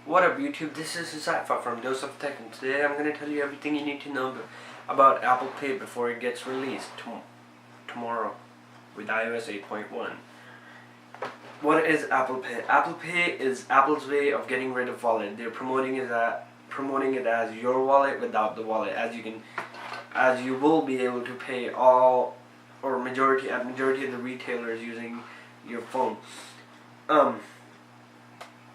What up YouTube, this is Sci-Fi from Dose of Tech, and today I'm going to tell you everything you need to know about Apple Pay before it gets released tomorrow with iOS 8.1. What is Apple Pay? Apple Pay is Apple's way of getting rid of wallet. They're promoting it as your wallet without the wallet, as you will be able to pay all or majority of the retailers using your phone.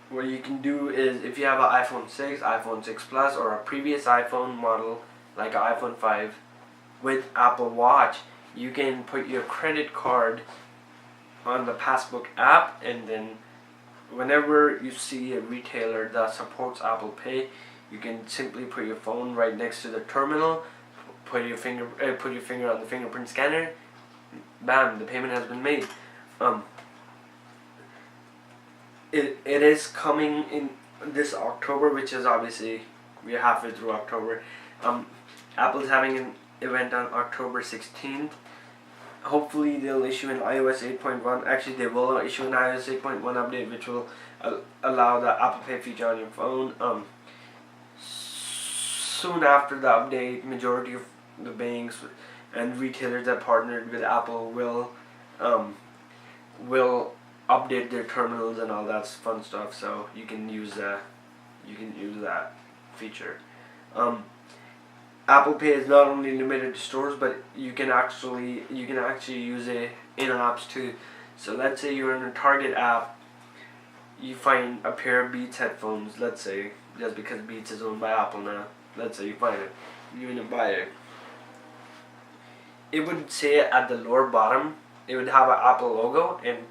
What you can do is, if you have an iPhone 6, iPhone 6 Plus, or a previous iPhone model like an iPhone 5 with Apple Watch, you can put your credit card on the Passbook app, and then whenever you see a retailer that supports Apple Pay, you can simply put your phone right next to the terminal, put your finger on the fingerprint scanner, bam, the payment has been made. It is coming in this October, which is obviously we're halfway through October. Apple's having an event on October 16th. Hopefully they'll issue an iOS 8.1. Actually, they will issue an iOS 8.1 update, which will allow the Apple Pay feature on your phone. Soon after the update, majority of the banks and retailers that partnered with Apple will update their terminals and all that fun stuff, so you can use that feature. Apple Pay is not only limited to stores, but you can actually use it in apps too. So let's say you're in a Target app, you find a pair of Beats headphones, let's say, just because Beats is owned by Apple now. Let's say you find it, you're gonna buy it. It would say at the lower bottom, it would have an Apple logo, and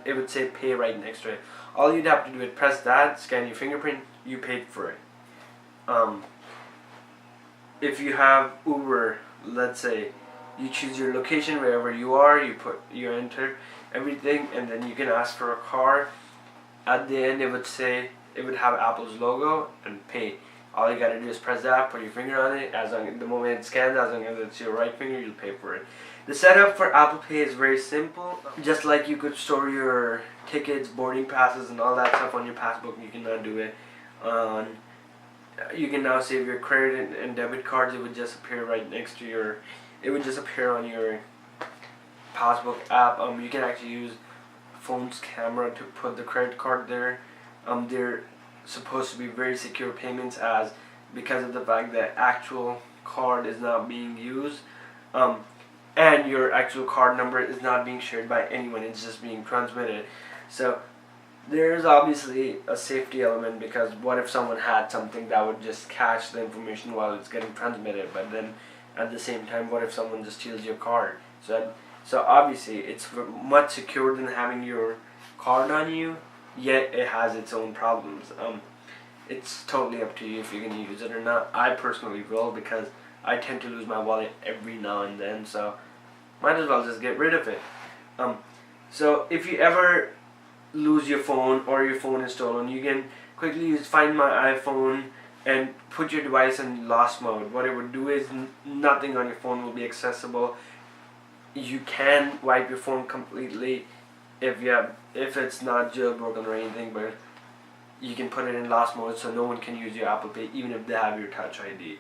it would say pay right next to it. All you'd have to do is press that, scan your fingerprint, you paid for it. If you have Uber, let's say, you choose your location wherever you are, you enter everything, and then you can ask for a car. At the end, it would have Apple's logo and pay. All you gotta do is press that, put your finger on it. The moment it scans, as long as it's your right finger, you'll pay for it. The setup for Apple Pay is very simple. Just like you could store your tickets, boarding passes, and all that stuff on your passbook, you can now do it on. You can now save your credit and debit cards. It would just appear right next to your. It would just appear on your passbook app. You can actually use phone's camera to put the credit card there. They're supposed to be very secure payments, because of the fact that actual card is not being used. And your actual card number is not being shared by anyone, it's just being transmitted. So there's obviously a safety element, because what if someone had something that would just cache the information while it's getting transmitted, but then at the same time, what if someone just steals your card? So obviously it's much secure than having your card on you, yet it has its own problems. It's totally up to you if you're going to use it or not. I personally will, because I tend to lose my wallet every now and then, so might as well just get rid of it. So if you ever lose your phone or your phone is stolen, you can quickly use Find My iPhone and put your device in lost mode. What it would do is nothing on your phone will be accessible. You can wipe your phone completely if it's not jailbroken or anything, but you can put it in lost mode so no one can use your Apple Pay even if they have your Touch ID.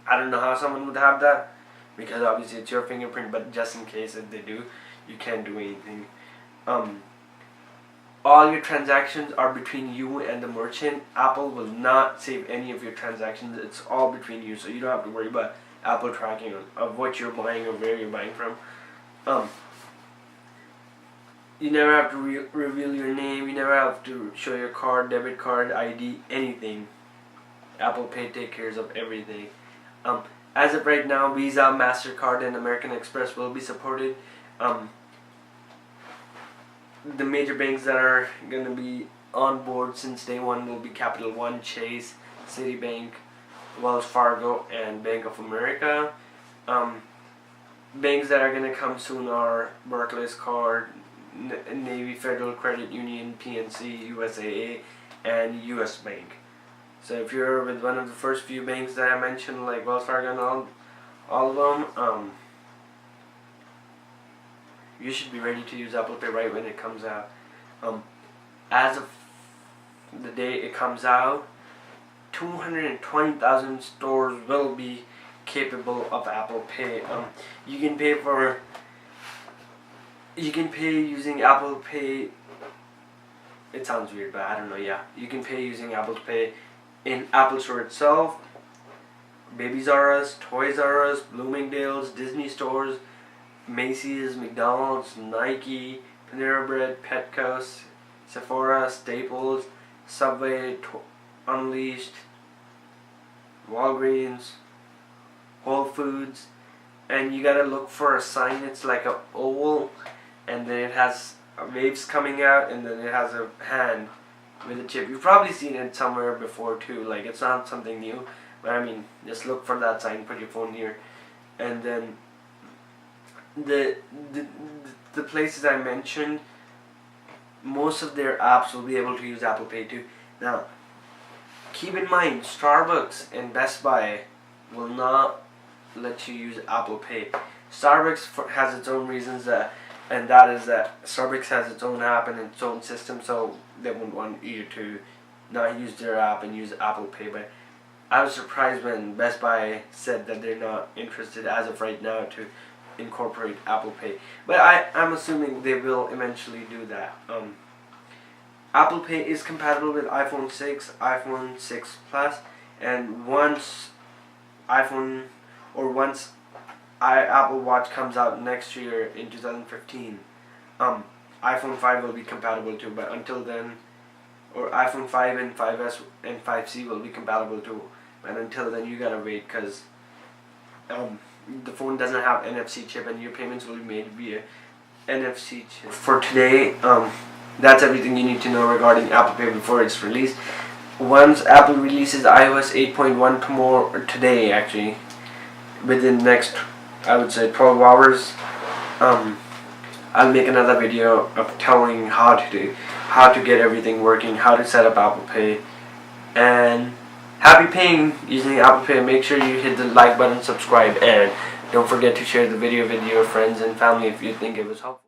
I don't know how someone would have that, because obviously it's your fingerprint, but just in case if they do, you can't do anything. All your transactions are between you and the merchant. Apple will not save any of your transactions. It's all between you, so you don't have to worry about Apple tracking of what you're buying or where you're buying from. You never have to reveal your name. You never have to show your card, debit card, ID, anything. Apple Pay takes care of everything. As of right now, Visa, MasterCard, and American Express will be supported. The major banks that are going to be on board since day one will be Capital One, Chase, Citibank, Wells Fargo, and Bank of America. Banks that are going to come soon are Barclays Card, Navy Federal Credit Union, PNC, USAA, and US Bank. So if you're with one of the first few banks that I mentioned, like Wells Fargo and all of them, you should be ready to use Apple Pay right when it comes out. As of the day it comes out, 220,000 stores will be capable of Apple Pay. You can pay using Apple Pay. It sounds weird, but I don't know. Yeah, you can pay using Apple Pay in Apple Store itself, Babies R Us, Toys R Us, Bloomingdale's, Disney stores, Macy's, McDonald's, Nike, Panera Bread, Petco, Sephora, Staples, Subway, Unleashed, Walgreens, Whole Foods. And you gotta look for a sign. It's like a oval, and then it has waves coming out, and then it has a hand with a chip. You've probably seen it somewhere before too. Like, it's not something new, but I mean, just look for that sign, put your phone here, and then the places I mentioned, most of their apps will be able to use Apple Pay too. Now, keep in mind, Starbucks and Best Buy will not let you use Apple Pay. Starbucks has its own reasons, and that is that Starbucks has its own app and its own system, so they wouldn't want you to not use their app and use Apple Pay. But I was surprised when Best Buy said that they're not interested as of right now to incorporate Apple Pay. But I'm assuming they will eventually do that. Apple Pay is compatible with iPhone 6, iPhone 6 Plus, and once Apple Watch comes out next year in 2015, iPhone 5 will be compatible too. But until then, or iPhone 5 and 5S and 5C will be compatible too. And until then, you gotta wait, because the phone doesn't have NFC chip, and your payments will be made via NFC chip. For today, that's everything you need to know regarding Apple Pay before it's released. Once Apple releases iOS 8.1 today, actually, within the next, I would say, 12 hours, I'll make another video of telling how to get everything working, how to set up Apple Pay, and happy paying using Apple Pay. Make sure you hit the like button, subscribe, and don't forget to share the video with your friends and family if you think it was helpful.